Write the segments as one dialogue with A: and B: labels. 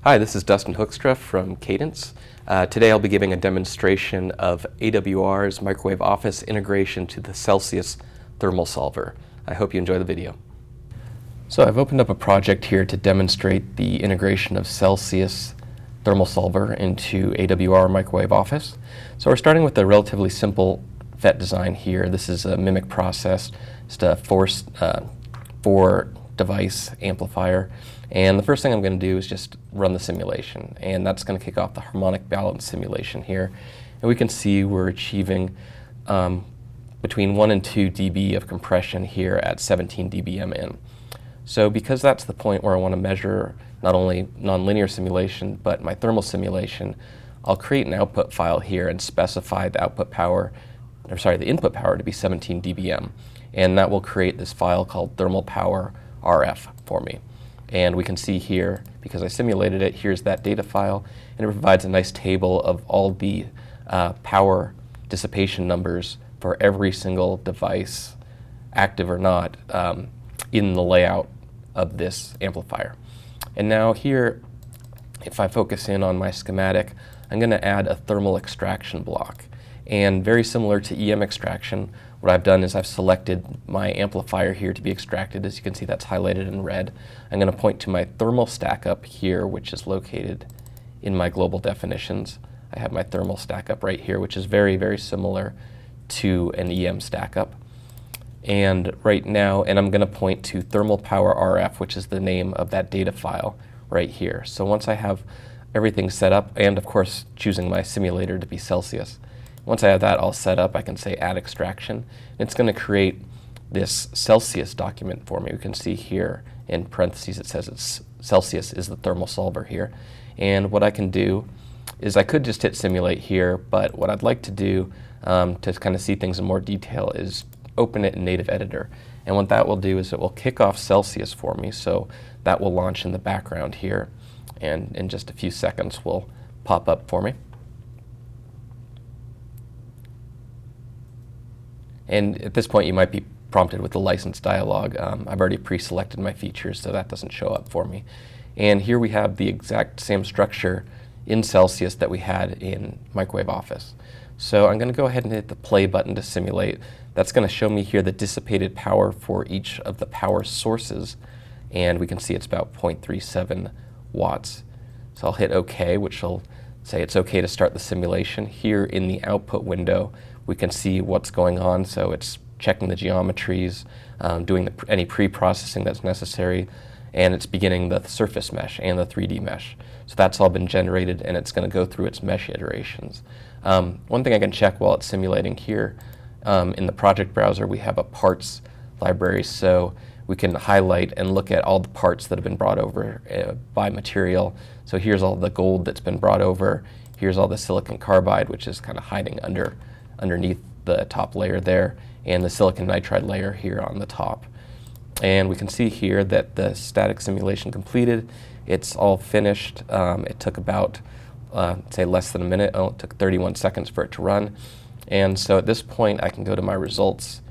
A: Hi, this is Dustin Hoekstra from Cadence. Today I'll be giving a demonstration of AWR's Microwave Office integration to the Celsius thermal solver. I hope you enjoy the video. So I've opened up a project here to demonstrate the integration of Celsius thermal solver into AWR Microwave Office. So we're starting with a relatively simple FET design here. This is a mimic process, just a four device amplifier. And the first thing I'm going to do is just run the simulation, and that's going to kick off the harmonic balance simulation here. And we can see we're achieving between 1 and 2 dB of compression here at 17 dBm in. So because that's the point where I want to measure not only nonlinear simulation but my thermal simulation, I'll create an output file here and specify the output power, or sorry, the input power to be 17 dBm. And that will create this file called thermal power RF for me. And we can see here, because I simulated it, here's that data file, and it provides a nice table of all the power dissipation numbers for every single device, active or not, in the layout of this amplifier. And now here, if I focus in on my schematic, I'm going to add a thermal extraction block. And very similar to EM extraction, what I've done is I've selected my amplifier here to be extracted. As you can see, that's highlighted in red. I'm going to point to my thermal stack up here, which is located in my global definitions. I have my thermal stack up right here, which is very, very similar to an EM stack up. And right now, and I'm going to point to thermal power RF, which is the name of that data file right here. So once I have everything set up, and of course choosing my simulator to be Celsius, once I have that all set up, I can say add extraction. It's going to create this Celsius document for me. We can see here in parentheses it says it's Celsius is the thermal solver here. And what I can do is I could just hit simulate here, but what I'd like to do to kind of see things in more detail is open it in native editor. And what that will do is it will kick off Celsius for me, so that will launch in the background here, and in just a few seconds will pop up for me. And at this point you might be prompted with the license dialog. I've already pre-selected my features, so that doesn't show up for me. And here we have the exact same structure in Celsius that we had in Microwave Office. So I'm going to go ahead and hit the play button to simulate. That's going to show me here the dissipated power for each of the power sources, and we can see it's about 0.37 watts. So I'll hit OK, which will say it's OK to start the simulation. Here in the output window we can see what's going on, so it's checking the geometries, doing any pre-processing that's necessary, and it's beginning the surface mesh and the 3D mesh. So that's all been generated, and it's going to go through its mesh iterations. One thing I can check while it's simulating here, in the project browser we have a parts library, so we can highlight and look at all the parts that have been brought over by material. So here's all the gold that's been brought over, here's all the silicon carbide, which is kind of hiding underneath the top layer there, and the silicon nitride layer here on the top. And we can see here that the static simulation completed. It's all finished. It took about, say, less than a minute. Oh, it took 31 seconds for it to run. And so at this point, I can go to my results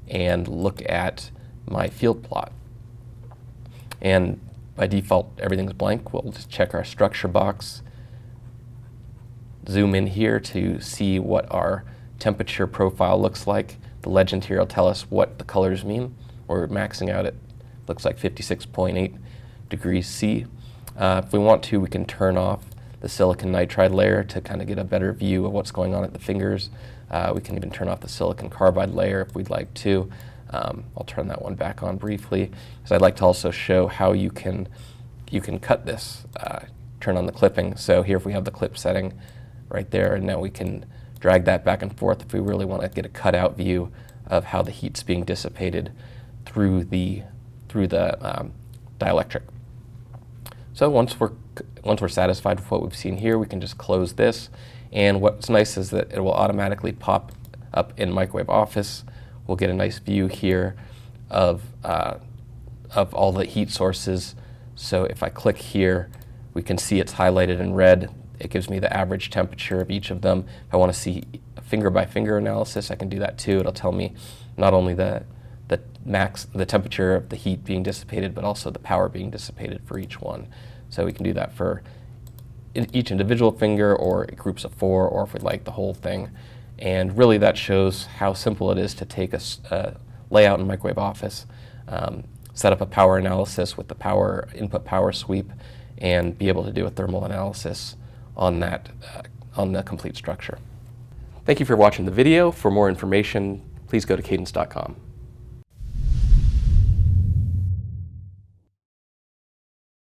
A: and look at my field plot. And by default, everything's blank. We'll just check our structure box, zoom in here to see what our temperature profile looks like. The legend here will tell us what the colors mean. We're maxing out at, looks like 56.8 degrees C. If we want to, we can turn off the silicon nitride layer to kind of get a better view of what's going on at the fingers. We can even turn off the silicon carbide layer if we'd like to. I'll turn that one back on briefly, because I'd like to also show how you can cut this, turn on the clipping. So here if we have the clip setting right there, and now we can drag that back and forth if we really want to get a cutout view of how the heat's being dissipated through the dielectric. So once we're satisfied with what we've seen here, we can just close this. And what's nice is that it will automatically pop up in Microwave Office. We'll get a nice view here of all the heat sources. So if I click here, we can see it's highlighted in red. It gives me the average temperature of each of them. If I want to see a finger-by-finger analysis, I can do that too. It'll tell me not only the temperature of the heat being dissipated, but also the power being dissipated for each one. So we can do that for each individual finger or groups of 4, or if we'd like the whole thing. And really that shows how simple it is to take a layout in Microwave Office, set up a power analysis with the input power sweep, and be able to do a thermal analysis on that, on the complete structure. Thank you for watching the video. For more information, please go to cadence.com.